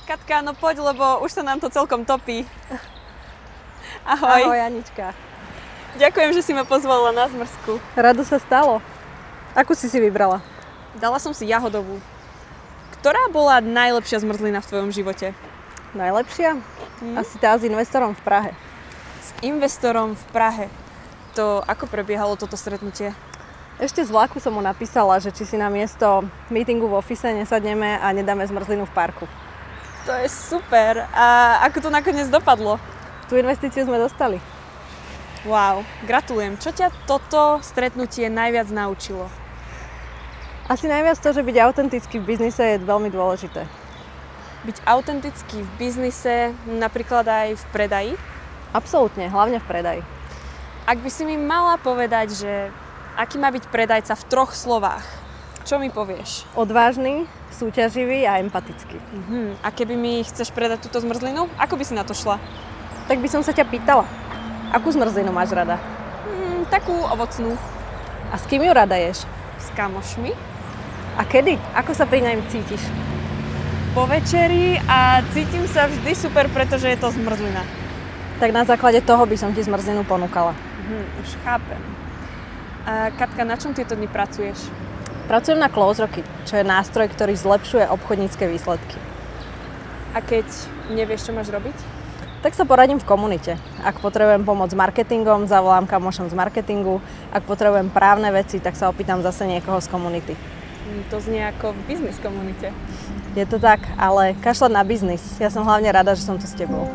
Katka, no poď, lebo už sa nám to celkom topí. Ahoj. Ahoj, Anička. Ďakujem, že si ma pozvala na zmrzku. Rado sa stalo. Akú si vybrala? Dala som si jahodovú. Ktorá bola najlepšia zmrzlina v tvojom živote? Najlepšia? Asi tá s investorom v Prahe. S investorom v Prahe. To ako prebiehalo toto stretnutie? Ešte z vlaku som mu napísala, že či si na miesto meetingu v office nesadneme a nedáme zmrzlinu v parku. To je super. A ako to nakoniec dopadlo? Tú investíciu sme dostali. Wow, gratulujem. Čo ťa toto stretnutie najviac naučilo? Asi najviac to, že byť autentický v biznise je veľmi dôležité. Byť autentický v biznise, napríklad aj v predaji? Absolútne, hlavne v predaji. Ak by si mi mala povedať, že aký má byť predajca v 3 slovách, čo mi povieš? Odvážny, súťaživý a empatický. A keby mi chceš predať túto zmrzlinu, ako by si na to šla? Tak by som sa ťa pýtala, akú zmrzlinu máš rada? Takú ovocnú. A s kým ju rada ješ? S kamošmi. A kedy? Ako sa pri nej cítiš? Po večeri a cítim sa vždy super, pretože je to zmrzlina. Tak na základe toho by som ti zmrzlinu ponúkala. Už chápem. A Katka, na čom tieto dni pracuješ? Pracujem na Close Roky, čo je nástroj, ktorý zlepšuje obchodnícke výsledky. A keď nevieš, čo máš robiť? Tak sa poradím v komunite. Ak potrebujem pomoc s marketingom, zavolám kamošom z marketingu. Ak potrebujem právne veci, tak sa opýtam zase niekoho z komunity. To znie ako v biznis komunite. Je to tak, ale kašľať na biznis. Ja som hlavne rada, že som tu s tebou.